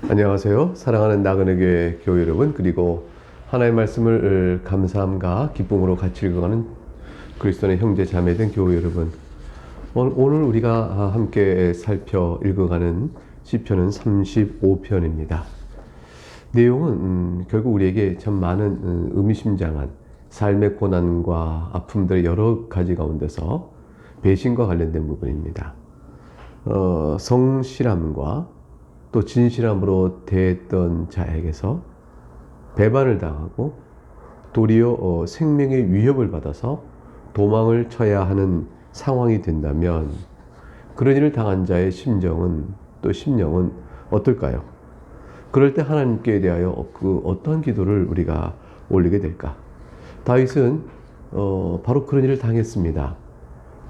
안녕하세요. 사랑하는 나그네 교회 여러분, 그리고 하나님의 말씀을 감사함과 기쁨으로 같이 읽어가는 그리스도의 형제 자매된 교회 여러분. 오늘 우리가 함께 살펴 읽어가는 시편은 35편입니다. 내용은 결국 우리에게 참 많은 의미심장한 삶의 고난과 아픔들의 여러 가지 가운데서 배신과 관련된 부분입니다. 성실함과 또 진실함으로 대했던 자에게서 배반을 당하고 도리어 생명의 위협을 받아서 도망을 쳐야 하는 상황이 된다면 그런 일을 당한 자의 심령은 어떨까요? 그럴 때 하나님께 대하여 어떠한 기도를 우리가 올리게 될까? 다윗은 바로 그런 일을 당했습니다.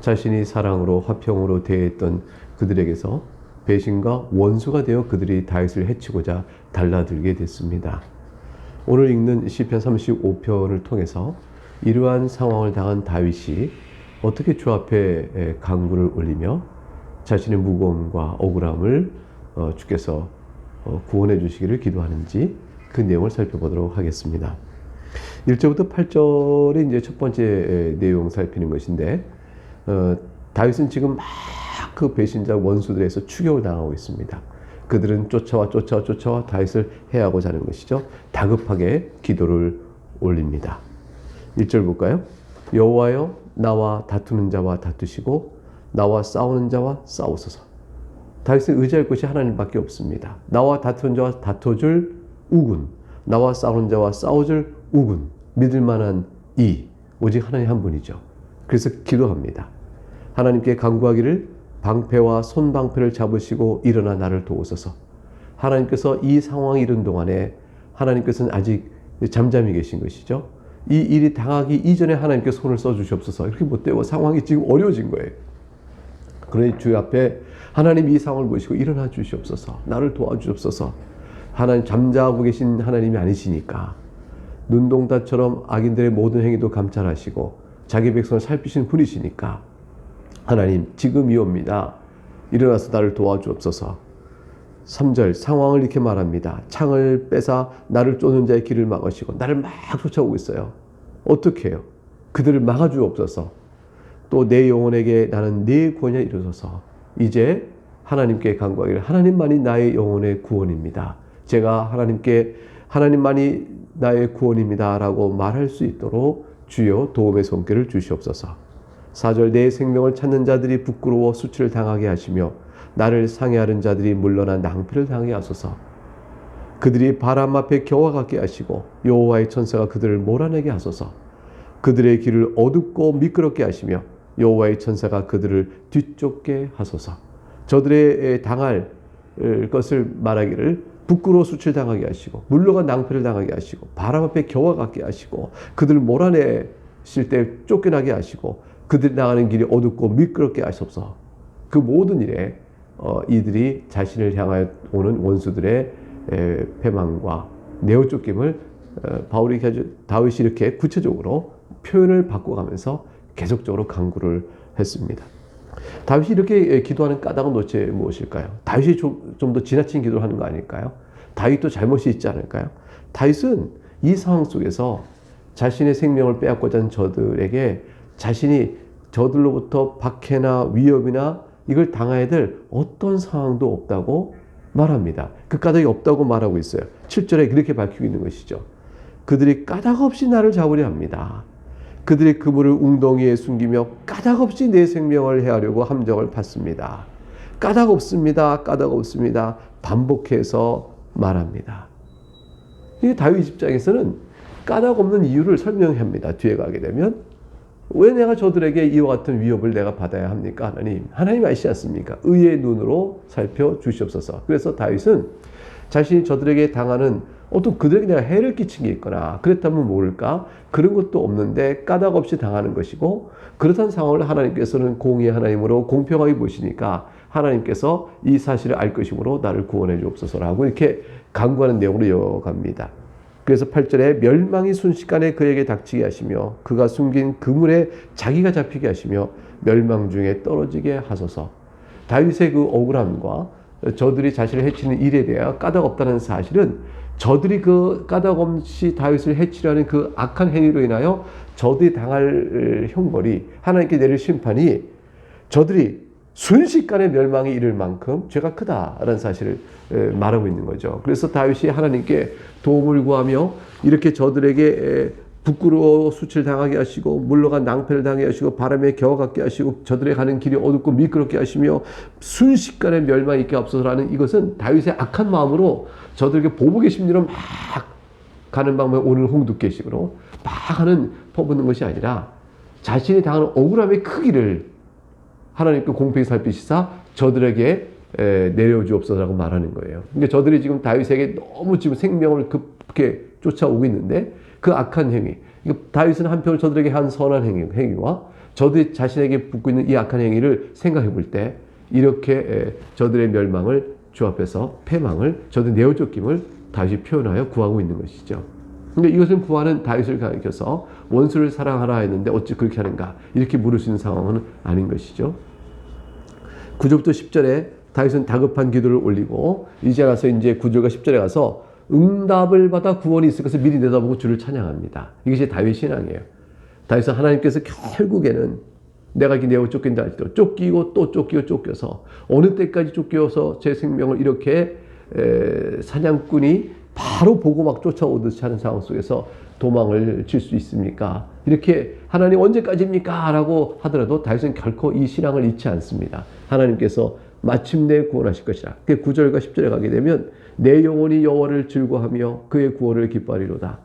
자신이 사랑으로 화평으로 대했던 그들에게서 배신과 원수가 되어 그들이 다윗을 해치고자 달라들게 됐습니다. 오늘 읽는 시편 35편을 통해서 이러한 상황을 당한 다윗이 어떻게 주 앞에 간구를 올리며 자신의 무거움과 억울함을 주께서 구원해 주시기를 기도하는지 그 내용을 살펴보도록 하겠습니다. 1절부터 8절이 이제 첫 번째 내용 살피는 것인데, 다윗은 지금 막 그 배신자 원수들에서 추격을 당하고 있습니다. 그들은 쫓아와 다윗을 해하고자 하는 것이죠. 다급하게 기도를 올립니다. 1절 볼까요? 여호와여, 나와 다투는 자와 다투시고 나와 싸우는 자와 싸우소서. 다윗은 의지할 것이 하나님밖에 없습니다. 나와 다투는 자와 다퉈줄 우군, 나와 싸우는 자와 싸워줄 우군, 믿을 만한 오직 하나님 한 분이죠. 그래서 기도합니다. 하나님께 간구하기를 방패와 손방패를 잡으시고 일어나 나를 도우소서. 하나님께서 이 상황이 이른 동안에 하나님께서는 아직 잠잠히 계신 것이죠. 이 일이 당하기 이전에 하나님께 손을 써주시옵소서. 이렇게 못되고 상황이 지금 어려워진 거예요. 그러니 주 앞에 하나님 이 상황을 보시고 일어나 주시옵소서. 나를 도와주옵소서. 하나님 잠자고 계신 하나님이 아니시니까 눈동자처럼 악인들의 모든 행위도 감찰하시고 자기 백성을 살피시는 분이시니까 하나님 지금이옵니다. 일어나서 나를 도와주옵소서. 3절 상황을 이렇게 말합니다. 창을 빼사 나를 쫓는 자의 길을 막으시고 나를 막 쫓아오고 있어요. 어떻게 해요? 그들을 막아주옵소서. 또 내 영혼에게 나는 네 구원에 이르소서. 이제 하나님께 간구하기를 하나님만이 나의 영혼의 구원입니다. 제가 하나님만이 나의 구원입니다 라고 말할 수 있도록 주여 도움의 손길을 주시옵소서. 4절 내 생명을 찾는 자들이 부끄러워 수치를 당하게 하시며 나를 상해하는 자들이 물러나 낭패를 당하게 하소서. 그들이 바람 앞에 겨워가게 하시고 여호와의 천사가 그들을 몰아내게 하소서. 그들의 길을 어둡고 미끄럽게 하시며 여호와의 천사가 그들을 뒤쫓게 하소서. 저들의 당할 것을 말하기를 부끄러워 수치를 당하게 하시고 물러가 낭패를 당하게 하시고 바람 앞에 겨워가게 하시고 그들을 몰아내실 때 쫓겨나게 하시고 그들이 나가는 길이 어둡고 미끄럽게 하시옵소서. 그 모든 일에 이들이 자신을 향하여 오는 원수들의 패망과 내어 쫓김을 다윗이 이렇게 구체적으로 표현을 바꿔가면서 계속적으로 간구를 했습니다. 다윗이 이렇게 기도하는 까닭은 도대체 무엇일까요? 다윗이 좀 더 지나친 기도를 하는 거 아닐까요? 다윗도 잘못이 있지 않을까요? 다윗은 이 상황 속에서 자신의 생명을 빼앗고자 하는 저들에게 자신이 저들로부터 박해나 위협이나 이걸 당해야 될 어떤 상황도 없다고 말합니다. 그 까닭이 없다고 말하고 있어요. 7절에 그렇게 밝히고 있는 것이죠. 그들이 까닭 없이 나를 잡으려 합니다. 그들이 그물을 웅덩이에 숨기며 까닭 없이 내 생명을 해하려고 함정을 팠습니다. 까닭 없습니다. 까닭 없습니다. 반복해서 말합니다. 이 다윗 입장에서는 까닭 없는 이유를 설명합니다. 뒤에 가게 되면 왜 내가 저들에게 이와 같은 위협을 내가 받아야 합니까? 하나님 아시지 않습니까? 의의 눈으로 살펴주시옵소서. 그래서 다윗은 자신이 저들에게 당하는 어떤 그들에게 내가 해를 끼친 게 있거나 그랬다면 모를까? 그런 것도 없는데 까닭 없이 당하는 것이고 그렇다는 상황을 하나님께서는 공의의 하나님으로 공평하게 보시니까 하나님께서 이 사실을 알 것이므로 나를 구원해 주옵소서라고 이렇게 간구하는 내용으로 이어갑니다. 그래서 8절에 멸망이 순식간에 그에게 닥치게 하시며 그가 숨긴 그물에 자기가 잡히게 하시며 멸망 중에 떨어지게 하소서. 다윗의 그 억울함과 저들이 자신을 해치는 일에 대하여 까닭 없다는 사실은 저들이 그 까닭 없이 다윗을 해치려는 그 악한 행위로 인하여 저들이 당할 형벌이, 하나님께 내릴 심판이 저들이 순식간에 멸망이 이를 만큼 죄가 크다라는 사실을 말하고 있는 거죠. 그래서 다윗이 하나님께 도움을 구하며 이렇게 저들에게 부끄러워 수치를 당하게 하시고 물러간 낭패를 당하게 하시고 바람에 겨워갖게 하시고 저들의 가는 길이 어둡고 미끄럽게 하시며 순식간에 멸망이 있게 없어서라는, 이것은 다윗의 악한 마음으로 저들에게 보복의 심리로 막 가는 방법에 오는 홍두깨식으로 막 하는 퍼붓는 것이 아니라 자신이 당하는 억울함의 크기를 하나님께 공평히 살피시사 저들에게 내려주옵소서라고 말하는 거예요. 그러니까 저들이 지금 다윗에게 너무 지금 생명을 급게 쫓아오고 있는데 그 악한 행위, 다윗은 한편으로 저들에게 한 선한 행위와 저들이 자신에게 붙고 있는 이 악한 행위를 생각해 볼 때 이렇게 저들의 멸망을 주 앞에서, 패망을, 저들의 내어쫓김을 다윗이 표현하여 구하고 있는 것이죠. 그러니까 이것은 구하는 다윗을 가리켜서 원수를 사랑하라 했는데 어찌 그렇게 하는가, 이렇게 물을 수 있는 상황은 아닌 것이죠. 9절부터 10절에 다윗은 다급한 기도를 올리고 이제 가서 이제 9절과 10절에 가서 응답을 받아 구원이 있을 것을 미리 내다보고 주를 찬양합니다. 이것이 다윗 신앙이에요. 다윗은 하나님께서 결국에는 내가 이렇게 내어 쫓긴다 할지라도 쫓기고 또 쫓기고 쫓겨서 어느 때까지 쫓겨서 제 생명을 이렇게 사냥꾼이 바로 보고 막 쫓아오듯이 하는 상황 속에서 도망을 칠 수 있습니까? 이렇게 하나님 언제까지입니까? 라고 하더라도 다윗은 결코 이 신앙을 잊지 않습니다. 하나님께서 마침내 구원하실 것이라. 9절과 10절에 가게 되면 내 영혼이 여호와를 즐거하며 그의 구원을 기뻐하리로다.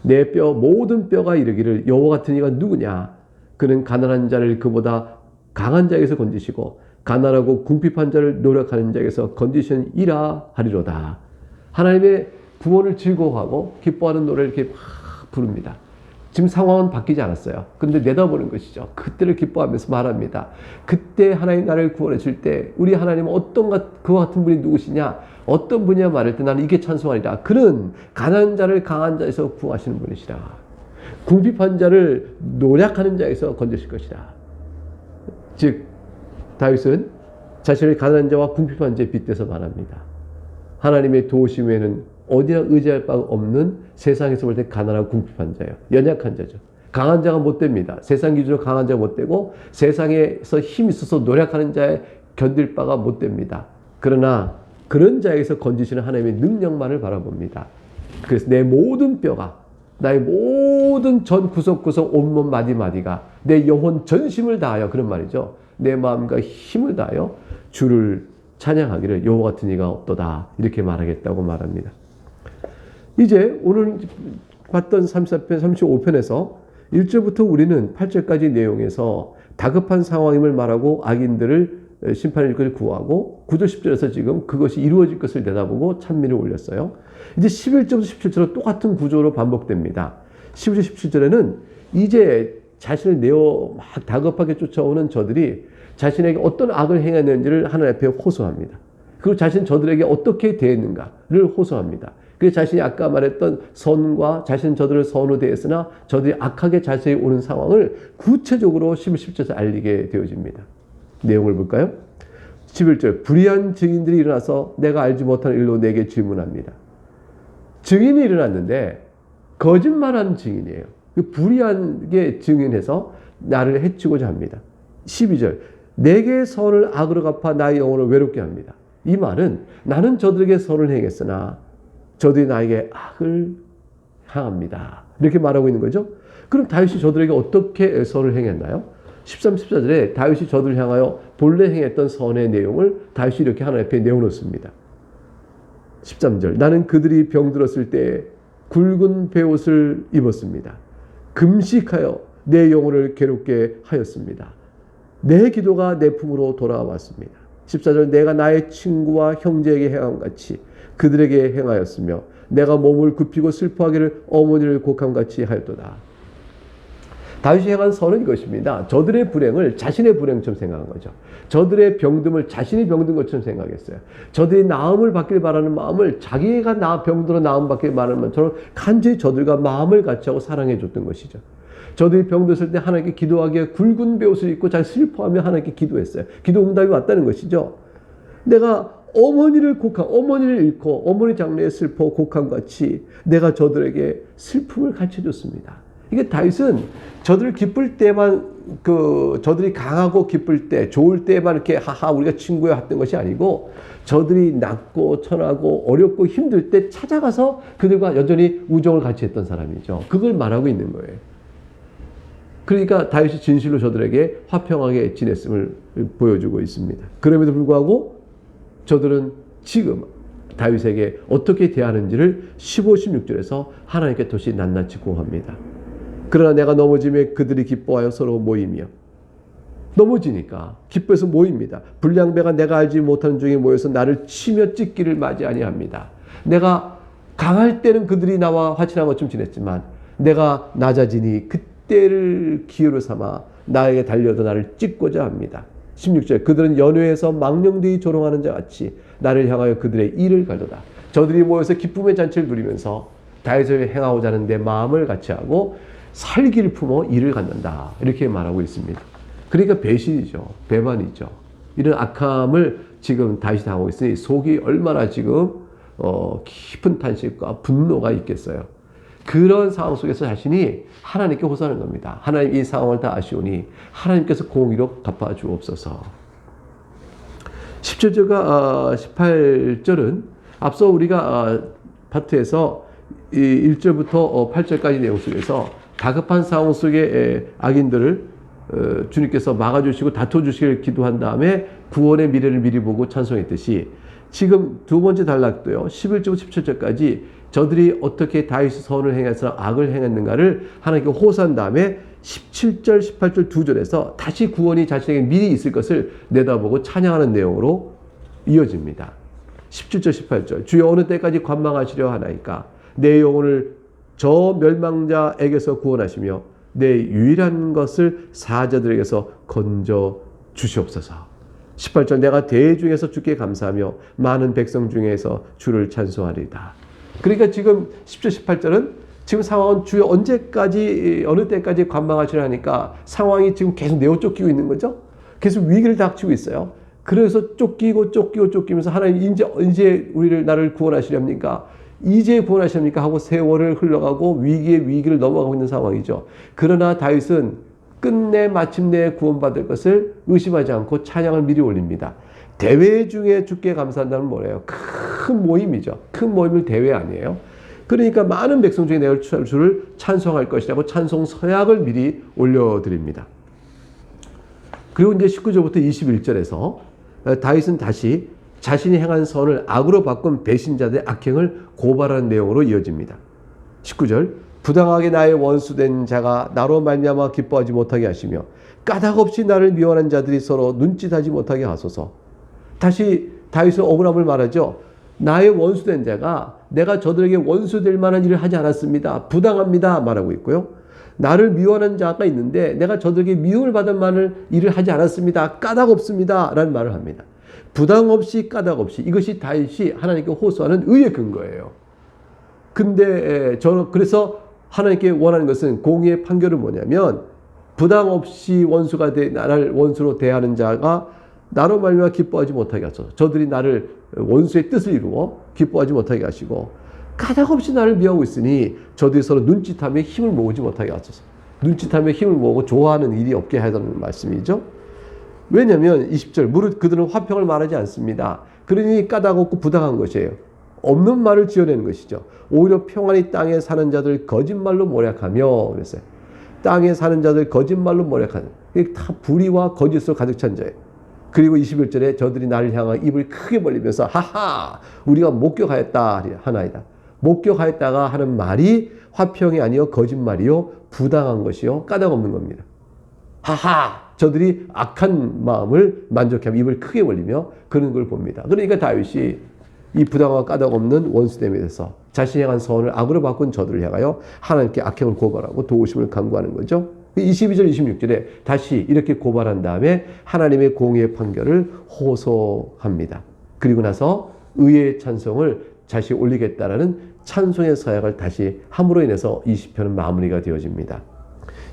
내 뼈 모든 뼈가 이르기를 여호와 같은 이가 누구냐? 그는 가난한 자를 그보다 강한 자에게서 건지시고 가난하고 궁핍한 자를 노력하는 자에게서 건지시니라 하리로다. 하나님의 구원을 즐거워하고 기뻐하는 노래를 이렇게 막 부릅니다. 지금 상황은 바뀌지 않았어요. 그런데 내다보는 것이죠. 그때를 기뻐하면서 말합니다. 그때 하나님 나를 구원해 줄 때 우리 하나님은 그와 같은 분이 누구시냐? 어떤 분이냐 말할 때 나는 이게 찬송하리라. 그는 가난한 자를 강한 자에서 구하시는 분이시라. 궁핍한 자를 노력하는 자에서 건지실 것이라. 즉 다윗은 자신을 가난한 자와 궁핍한 자에 빗대서 말합니다. 하나님의 도우심에는 어디나 의지할 바가 없는, 세상에서 볼 때 가난하고 궁핍한 자예요. 연약한 자죠. 강한 자가 못 됩니다. 세상 기준으로 강한 자가 못 되고 세상에서 힘이 있어서 노력하는 자에 견딜 바가 못 됩니다. 그러나 그런 자에게서 건지시는 하나님의 능력만을 바라봅니다. 그래서 내 모든 뼈가, 나의 모든 전 구석구석 온몸 마디마디가, 내 영혼 전심을 다하여, 그런 말이죠. 내 마음과 힘을 다하여 주를 찬양하기를 여호와 같은 이가 없도다, 이렇게 말하겠다고 말합니다. 이제 오늘 봤던 34편, 35편에서 1절부터 우리는 8절까지 내용에서 다급한 상황임을 말하고 악인들을 심판할 것을 구하고 9절, 10절에서 지금 그것이 이루어질 것을 내다보고 찬미를 올렸어요. 이제 11절부터 17절은 똑같은 구조로 반복됩니다. 11절, 17절에는 이제 자신을 내어 막 다급하게 쫓아오는 저들이 자신에게 어떤 악을 행했는지를 하나님 앞에 호소합니다. 그리고 자신 저들에게 어떻게 대했는가를 호소합니다. 그래서 자신이 아까 말했던 선과 자신 저들을 선으로 대했으나 저들이 악하게 자세히 오는 상황을 구체적으로 11절에서 알리게 되어집니다. 내용을 볼까요? 11절, 불의한 증인들이 일어나서 내가 알지 못하는 일로 내게 질문합니다. 증인이 일어났는데 거짓말하는 증인이에요. 불의하게 증인해서 나를 해치고자 합니다. 12절, 내게 선을 악으로 갚아 나의 영혼을 외롭게 합니다. 이 말은 나는 저들에게 선을 행했으나 저들이 나에게 악을 향합니다. 이렇게 말하고 있는 거죠. 그럼 다윗이 저들에게 어떻게 선을 행했나요? 13, 14절에 다윗이 저들을 향하여 본래 행했던 선의 내용을 다윗이 이렇게 하나님 앞에 내어놓습니다. 13절, 나는 그들이 병들었을 때 굵은 베옷을 입었습니다. 금식하여 내 영혼을 괴롭게 하였습니다. 내 기도가 내 품으로 돌아왔습니다. 14절, 내가 나의 친구와 형제에게 행함같이 그들에게 행하였으며 내가 몸을 굽히고 슬퍼하기를 어머니를 곡함같이 하였도다. 다윗이 행한 선은 이것입니다. 저들의 불행을 자신의 불행처럼 생각한 거죠. 저들의 병듦을 자신이 병든 것처럼 생각했어요. 저들이 나음을 받길 바라는 마음을 자기가 병들어 나음 받길 바라는 마음처럼 간절히 저들과 마음을 같이하고 사랑해 줬던 것이죠. 저들이 병들었을 때 하나님께 기도하기에 굵은 베옷을 입고 자기 슬퍼하며 하나님께 기도했어요. 기도 응답이 왔다는 것이죠. 내가 어머니를 잃고 어머니 장래의 슬퍼 곡함같이 내가 저들에게 슬픔을 가르쳐줬습니다. 이게 다윗은 저들 기쁠 때만 저들이 강하고 기쁠 때 좋을 때만 이렇게 하하 우리가 친구야 했던 것이 아니고 저들이 낮고 천하고 어렵고 힘들 때 찾아가서 그들과 여전히 우정을 같이 했던 사람이죠. 그걸 말하고 있는 거예요. 그러니까 다윗이 진실로 저들에게 화평하게 지냈음을 보여주고 있습니다. 그럼에도 불구하고 저들은 지금 다윗에게 어떻게 대하는지를 15, 16절에서 하나님께 다시 낱낱이 고합니다. 그러나 내가 넘어짐에 그들이 기뻐하여 서로 모이며, 넘어지니까 기뻐해서 모입니다. 불량배가 내가 알지 못하는 중에 모여서 나를 치며 찢기를 맞이 아니합니다. 내가 강할 때는 그들이 나와 화친한 것처럼 지냈지만 내가 낮아지니 그때를 기회로 삼아 나에게 달려도 나를 찢고자 합니다. 16절 그들은 연회에서 망령되이 조롱하는 자 같이 나를 향하여 그들의 이를 갈도다. 저들이 모여서 기쁨의 잔치를 누리면서 다윗을 행하고자 하는 내 마음을 같이 하고 살기를 품어 이를 갖는다. 이렇게 말하고 있습니다. 그러니까 배신이죠. 배반이죠. 이런 악함을 지금 다윗이 당하고 있으니 속이 얼마나 지금 깊은 탄식과 분노가 있겠어요. 그런 상황 속에서 자신이 하나님께 호소하는 겁니다. 하나님 이 상황을 다 아시오니 하나님께서 공의로 갚아주옵소서. 17절과 18절은 앞서 우리가 파트에서 1절부터 8절까지 내용 속에서 다급한 상황 속에 악인들을 주님께서 막아주시고 다퉈주시기를 기도한 다음에 구원의 미래를 미리 보고 찬송했듯이 지금 두 번째 단락도요. 11절부터 17절까지 저들이 어떻게 다윗의 선을 행해서 악을 행했는가를 하나님께 호소한 다음에 17절, 18절 두 절에서 다시 구원이 자신에게 미리 있을 것을 내다보고 찬양하는 내용으로 이어집니다. 17절, 18절 주여 어느 때까지 관망하시려 하나이까 내 영혼을 저 멸망자에게서 구원하시며 내 유일한 것을 사자들에게서 건져 주시옵소서. 18절 내가 대중에서 주께 감사하며 많은 백성 중에서 주를 찬송하리이다. 그러니까 지금 10절 18절은 지금 상황은 주여 언제까지 어느 때까지 관망하시려 하니까 상황이 지금 계속 내어 쫓기고 있는 거죠. 계속 위기를 닥치고 있어요. 그래서 쫓기면서 하나님 이제 나를 구원하시렵니까? 이제 구원하십니까? 하고 세월을 흘러가고 위기를 넘어가고 있는 상황이죠. 그러나 다윗은 끝내 마침내 구원받을 것을 의심하지 않고 찬양을 미리 올립니다. 대회 중에 주께 감사한다는 뭐래요? 큰 모임이죠. 큰 모임을 대회 아니에요. 그러니까 많은 백성 중에 내가 주를 찬송할 것이라고 찬송 서약을 미리 올려드립니다. 그리고 이제 19절부터 21절에서 다윗은 다시 자신이 행한 선을 악으로 바꾼 배신자들의 악행을 고발하는 내용으로 이어집니다. 19절 부당하게 나의 원수된 자가 나로 말미암아 기뻐하지 못하게 하시며 까닭없이 나를 미워하는 자들이 서로 눈짓하지 못하게 하소서. 다시 다윗은 억울함을 말하죠. 나의 원수된 자가 내가 저들에게 원수될 만한 일을 하지 않았습니다. 부당합니다. 말하고 있고요. 나를 미워하는 자가 있는데 내가 저들에게 미움을 받을 만한 일을 하지 않았습니다. 까닭없습니다. 라는 말을 합니다. 부당 없이 까닭 없이 이것이 다윗이 하나님께 호소하는 의의 근거예요. 근데 그래서 하나님께 원하는 것은 공의의 판결은 뭐냐면 부당 없이 나를 원수로 대하는 자가 나로 말미암아 기뻐하지 못하게 하소서. 저들이 나를 원수의 뜻을 이루어 기뻐하지 못하게 하시고 까닭 없이 나를 미워하고 있으니 저들이 서로 눈짓하며 힘을 모으지 못하게 하소서. 눈짓하며 힘을 모으고 좋아하는 일이 없게 하자는 말씀이죠. 왜냐하면 20절 무릇 그들은 화평을 말하지 않습니다. 그러니 까닭 없고 부당한 것이에요. 없는 말을 지어내는 것이죠. 오히려 평안히 땅에 사는 자들 거짓말로 모략하며 그랬어요. 땅에 사는 자들 거짓말로 모략하는 이게 다 불의와 거짓으로 가득 찬 자예요. 그리고 21절에 저들이 나를 향하여 입을 크게 벌리면서 하하 우리가 목격하였다 하나이다. 목격하였다가 하는 말이 화평이 아니요 거짓말이요 부당한 것이요 까닭 없는 겁니다. 하하 저들이 악한 마음을 만족하며 입을 크게 벌리며 그런 걸 봅니다. 그러니까 다윗이 이 부당하고 까닭 없는 원수됨에 대해서 자신이 향한 선을 악으로 바꾼 저들을 향하여 하나님께 악행을 고발하고 도우심을 간구하는 거죠. 22절 26절에 다시 이렇게 고발한 다음에 하나님의 공의의 판결을 호소합니다. 그리고 나서 의의 찬송을 다시 올리겠다라는 찬송의 서약을 다시 함으로 인해서 이 시편은 마무리가 되어집니다.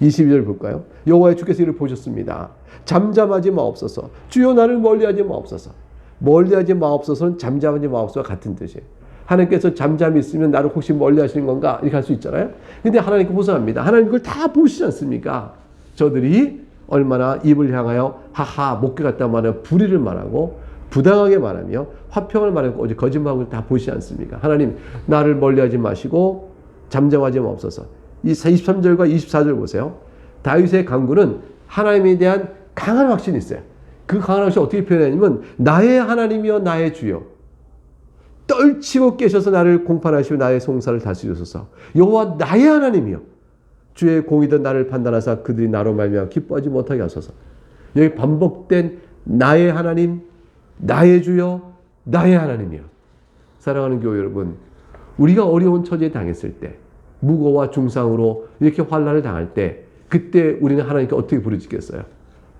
22절 볼까요? 여호와의 주께서 이를 보셨습니다. 잠잠하지 마옵소서. 주여 나를 멀리하지 마옵소서. 멀리하지 마옵소서는 잠잠하지 마옵소서와 같은 뜻이에요. 하나님께서 잠잠히 있으면 나를 혹시 멀리 하시는 건가? 이렇게 할 수 있잖아요. 근데 하나님께 보상합니다. 하나님 그걸 다 보시지 않습니까? 저들이 얼마나 입을 향하여 하하 목회 같다 말하며 불의를 말하고 부당하게 말하며 화평을 말하고 어제 거짓말하고 다 보시지 않습니까? 하나님 나를 멀리하지 마시고 잠잠하지 마옵소서. 이 23절과 24절 보세요. 다윗의 간구는 하나님에 대한 강한 확신이 있어요. 그 강한 확신을 어떻게 표현하냐면 나의 하나님이여 나의 주여 떨치고 깨셔서 나를 공판하시고 나의 송사를 다스리소서. 여호와 나의 하나님이여 주의 공의된 나를 판단하사 그들이 나로 말미암아 기뻐하지 못하게 하소서. 여기 반복된 나의 하나님, 나의 주여, 나의 하나님이여. 사랑하는 교회 여러분, 우리가 어려운 처지에 당했을 때, 무고와 중상으로 이렇게 환난을 당할 때, 그때 우리는 하나님께 어떻게 부르짖겠어요?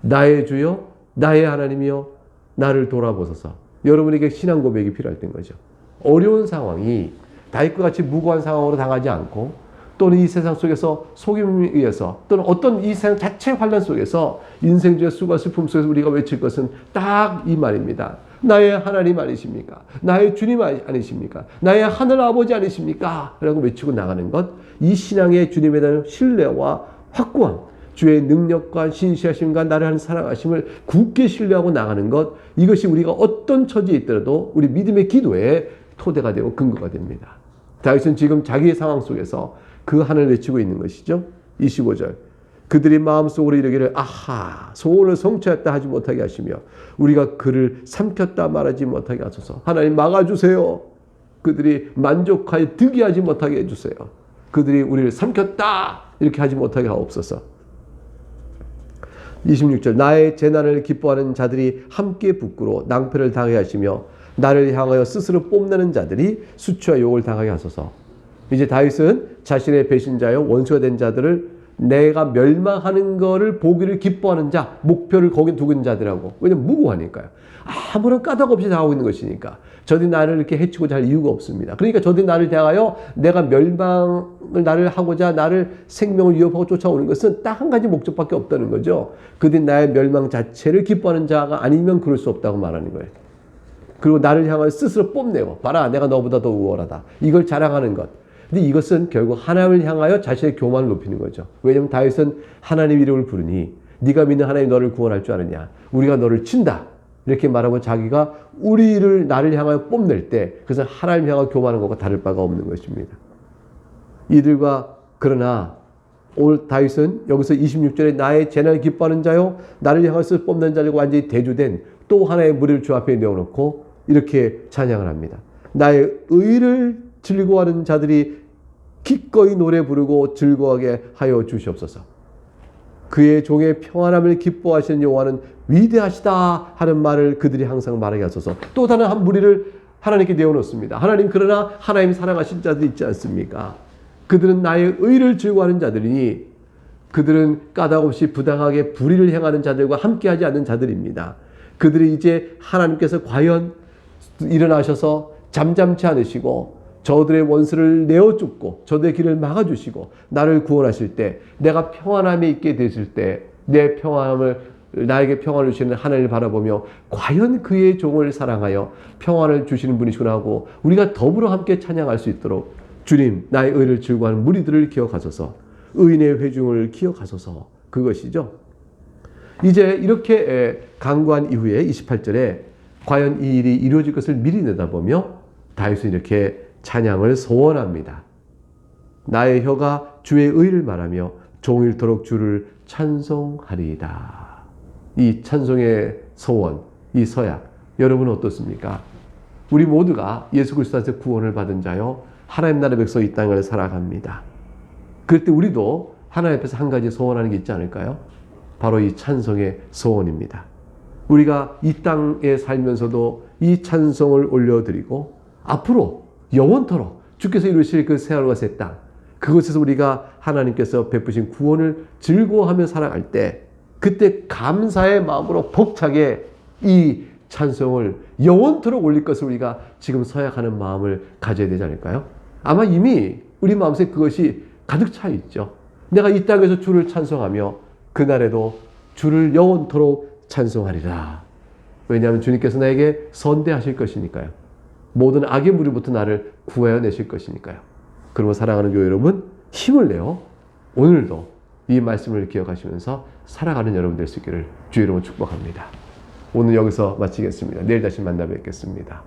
나의 주여, 나의 하나님이여, 나를 돌아보소서. 여러분에게 신앙 고백이 필요할 때인 거죠. 어려운 상황이 다윗과 같이 무고한 상황으로 당하지 않고 또는 이 세상 속에서 속임에 의해서 또는 어떤 이 세상 자체 환난 속에서 인생 중의 수고와 슬픔 속에서 우리가 외칠 것은 딱 이 말입니다. 나의 하나님 아니십니까? 나의 주님 아니십니까? 나의 하늘 아버지 아니십니까? 라고 외치고 나가는 것, 이 신앙의 주님에 대한 신뢰와 확고함, 주의 능력과 신실하심과 나를 하는 사랑하심을 굳게 신뢰하고 나가는 것, 이것이 우리가 어떤 처지에 있더라도 우리 믿음의 기도에 토대가 되고 근거가 됩니다. 다윗은 지금 자기의 상황 속에서 그 하나님을 외치고 있는 것이죠. 25절 그들이 마음속으로 이르기를 아하 소원을 성취했다 하지 못하게 하시며 우리가 그를 삼켰다 말하지 못하게 하소서. 하나님 막아주세요. 그들이 만족하여 득이하지 못하게 해주세요. 그들이 우리를 삼켰다 이렇게 하지 못하게 하옵소서. 26절 나의 재난을 기뻐하는 자들이 함께 부끄러워 낭패를 당하게 하시며 나를 향하여 스스로 뽐내는 자들이 수치와 욕을 당하게 하소서. 이제 다윗은 자신의 배신자여 원수가 된 자들을 내가 멸망하는 거를 보기를 기뻐하는 자, 목표를 거기 두고 있는 자들하고, 왜냐면 무고하니까요. 아무런 까닭 없이 당하고 있는 것이니까 저들이 나를 이렇게 해치고자 할 이유가 없습니다. 그러니까 저들이 나를 대하여 내가 멸망을 나를 하고자 나를 생명을 위협하고 쫓아오는 것은 딱 한 가지 목적밖에 없다는 거죠. 그들이 나의 멸망 자체를 기뻐하는 자가 아니면 그럴 수 없다고 말하는 거예요. 그리고 나를 향하여 스스로 뽐내고 봐라 내가 너보다 더 우월하다 이걸 자랑하는 것. 근데 이것은 결국 하나님을 향하여 자신의 교만을 높이는 거죠. 왜냐하면 다윗은 하나님 이름을 부르니 네가 믿는 하나님이 너를 구원할 줄 아느냐, 우리가 너를 친다 이렇게 말하고 자기가 우리를 나를 향하여 뽐낼 때 그것은 하나님 향하여 교만한 것과 다를 바가 없는 것입니다. 이들과 그러나 오늘 다윗은 여기서 26절에 나의 재난을 기뻐하는 자요 나를 향해서 뽐낸 자들과 완전히 대조된 또 하나의 무리를 주 앞에 내어놓고 이렇게 찬양을 합니다. 나의 의를 즐거워하는 자들이 기꺼이 노래 부르고 즐거워하게 하여 주시옵소서. 그의 종의 평안함을 기뻐하시는 여호와는 위대하시다 하는 말을 그들이 항상 말하게 하소서. 또 다른 한 무리를 하나님께 내어놓습니다. 하나님 그러나 하나님 사랑하신 자들이 있지 않습니까? 그들은 나의 의를 즐거워하는 자들이니 그들은 까닭없이 부당하게 불의를 행하는 자들과 함께하지 않는 자들입니다. 그들이 이제 하나님께서 과연 일어나셔서 잠잠치 않으시고 저들의 원수를 내어쫓고 저들의 길을 막아주시고 나를 구원하실 때 내가 평안함에 있게 되실 때 내 평안함을 나에게 평안을 주시는 하나님을 바라보며 과연 그의 종을 사랑하여 평안을 주시는 분이시구나 하고 우리가 더불어 함께 찬양할 수 있도록 주님 나의 의를 즐거워하는 무리들을 기억하소서. 의인의 회중을 기억하소서. 그것이죠. 이제 이렇게 간구한 이후에 28절에 과연 이 일이 이루어질 것을 미리 내다보며 다윗은 이렇게 찬양을 소원합니다. 나의 혀가 주의 의를 말하며 종일토록 주를 찬송하리이다. 이 찬송의 소원, 이 서약, 여러분은 어떻습니까? 우리 모두가 예수 그리스도한테 구원을 받은 자요 하나님 나라의 백성 이 땅을 살아갑니다. 그럴 때 우리도 하나님 앞에서 한 가지 소원하는 게 있지 않을까요? 바로 이 찬송의 소원입니다. 우리가 이 땅에 살면서도 이 찬송을 올려드리고 앞으로 영원토록 주께서 이루실 그 새하늘과 새 땅, 그곳에서 우리가 하나님께서 베푸신 구원을 즐거워하며 살아갈 때 그때 감사의 마음으로 벅차게 이 찬송을 영원토록 올릴 것을 우리가 지금 서약하는 마음을 가져야 되지 않을까요? 아마 이미 우리 마음속에 그것이 가득 차 있죠. 내가 이 땅에서 주를 찬송하며 그날에도 주를 영원토록 찬송하리라. 왜냐하면 주님께서 나에게 선대하실 것이니까요. 모든 악의 무리부터 나를 구하여 내실 것이니까요. 그러면 사랑하는 교회 여러분, 힘을 내어 오늘도 이 말씀을 기억하시면서 살아가는 여러분 될 수 있기를 주의 이름으로 축복합니다. 오늘 여기서 마치겠습니다. 내일 다시 만나 뵙겠습니다.